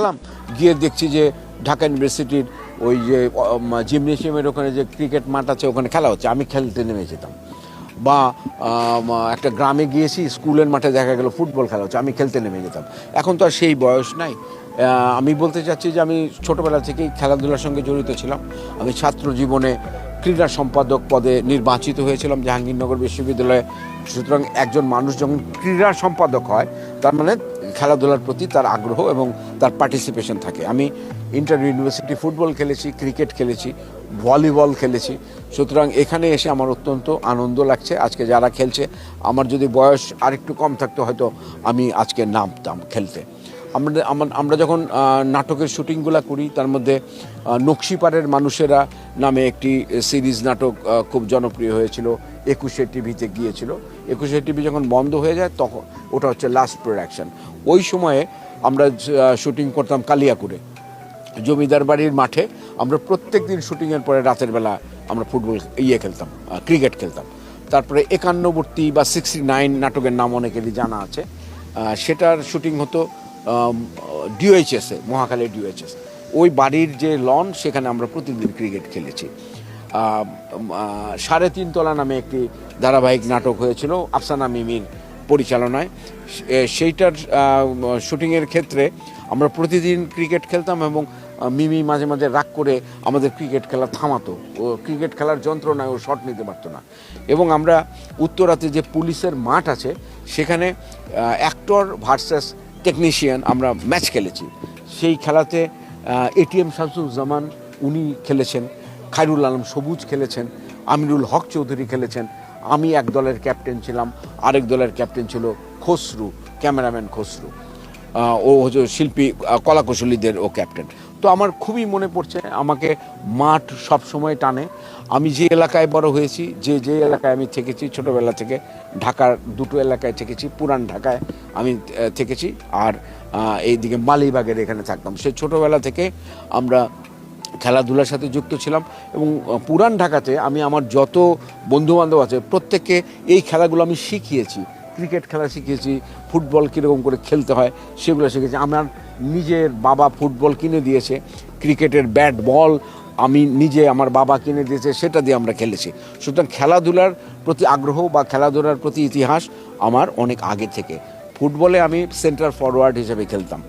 গেলাম, গিয়ে দেখছি যে ঢাকা ইউনিভার্সিটির ওই যে জিমনেশিয়ামের ওখানে যে ক্রিকেট মাঠ আছে ওখানে খেলা হচ্ছে, আমি খেলতে নেমে যেতাম। বা একটা গ্রামে গিয়েছি, স্কুলের মাঠে দেখা গেল ফুটবল খেলা হচ্ছে, আমি খেলতে নেমে যেতাম। এখন তো আর সেই বয়স নাই। আমি বলতে চাচ্ছি যে আমি ছোটোবেলা থেকেই খেলাধুলার সঙ্গে জড়িত ছিলাম। আমি ছাত্র জীবনে ক্রীড়া সম্পাদক পদে নির্বাচিত হয়েছিলাম জাহাঙ্গীরনগর বিশ্ববিদ্যালয়ে। সুতরাং একজন মানুষ যখন ক্রীড়া সম্পাদক হয়, তার মানে খেলাধুলার প্রতি তার আগ্রহ এবং তার পার্টিসিপেশন থাকে। আমি ইন্টার ইউনিভার্সিটি ফুটবল খেলেছি, ক্রিকেট খেলেছি, ভলিবল খেলেছি। সুতরাং এখানে এসে আমার অত্যন্ত আনন্দ লাগছে। আজকে যারা খেলছে, আমার যদি বয়স আরেকটু কম থাকতো হয়তো আমি আজকে নামতাম খেলতে। আমরা যখন নাটকের শুটিংগুলো করি, তার মধ্যে নকশিপাড়ের মানুষেরা নামে একটি সিরিজ নাটক খুব জনপ্রিয় হয়েছিল, ২১শে টিভিতে গিয়েছিল। ২১শে টিভি যখন বন্ধ হয়ে যায় তখন ওটা হচ্ছে লাস্ট প্রোডাকশন। ওই সময়ে আমরা শুটিং করতাম কালিয়াকুড়ে জমিদার বাড়ির মাঠে। আমরা প্রত্যেক দিন শুটিংয়ের পরে রাতের বেলা আমরা ফুটবল খেলতাম, ক্রিকেট খেলতাম। তারপরে ৯১ বা 69 নাটকের নাম অনেকেরই জানা আছে, সেটার শুটিং হতো ডিওএইচএসে, মহাখালী ডিওএইচএস। ওই বাড়ির যে লন, সেখানে আমরা প্রতিদিন ক্রিকেট খেলেছি। ৩.৫ তলা নামে একটি ধারাবাহিক নাটক হয়েছিল আফসানা মিমির পরিচালনায়। সেইটার শুটিংয়ের ক্ষেত্রে আমরা প্রতিদিন ক্রিকেট খেলতাম এবং মিমি মাঝে মাঝে রাগ করে আমাদের ক্রিকেট খেলা থামাতো। ও ক্রিকেট খেলার যন্ত্রণায় ও শট নিতে পারতো না। এবং আমরা উত্তরাতে যে পুলিশের মাঠ আছে, সেখানে অ্যাক্টর ভার্সেস টেকনিশিয়ান আমরা ম্যাচ খেলেছি। সেই খেলাতে এটিএম শামসুজ্জামান উনি খেলেছেন, খায়রুল আলম সবুজ খেলেছেন, আমিরুল হক চৌধুরী খেলেছেন, আমি এক দলের ক্যাপ্টেন ছিলাম, আরেক দলের ক্যাপ্টেন ছিল খসরু, ক্যামেরাম্যান খসরু। ও হচ্ছে শিল্পী কলাকুশলীদের ও ক্যাপ্টেন। তো আমার খুবই মনে পড়ছে, আমাকে মাঠ সবসময় টানে। আমি যে এলাকায় বড় হয়েছি, যে এলাকায় আমি থেকেছি ছোটোবেলা থেকে, ঢাকার দুটো এলাকায় থেকেছি। পুরান ঢাকায় আমি থেকেছি, আর এইদিকে মালিবাগের এখানে থাকতাম। সেই ছোটোবেলা থেকে আমরা খেলাধুলার সাথে যুক্ত ছিলাম। এবং পুরান ঢাকাতে আমি আমার যত বন্ধুবান্ধব আছে প্রত্যেককে এই খেলাগুলো আমি শিখিয়েছি। ক্রিকেট খেলা শিখিয়েছি, ফুটবল কীরকম করে খেলতে হয় সেগুলো শিখেছি। আমার নিজের বাবা ফুটবল কিনে দিয়েছে, ক্রিকেটের ব্যাট বল আমি নিজে আমার বাবা কিনে দিয়েছে, সেটা দিয়ে আমরা খেলেছি। সুতরাং খেলাধুলার প্রতি আগ্রহ বা খেলাধুলার প্রতি ইতিহাস আমার অনেক আগে থেকে। ফুটবলে আমি সেন্টার ফরওয়ার্ড হিসেবে খেলতাম,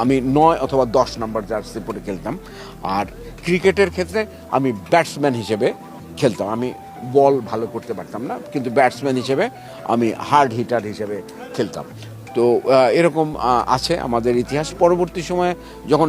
আমি ৯ অথবা ১০ নম্বর জার্সি পরে খেলতাম। আর ক্রিকেটের ক্ষেত্রে আমি ব্যাটসম্যান হিসেবে খেলতাম। আমি বল ভালো করতে পারতাম না, কিন্তু ব্যাটসম্যান হিসেবে আমি হার্ড হিটার হিসেবে খেলতাম। তো এরকম আছে আমাদের ইতিহাস। পরবর্তী সময়ে যখন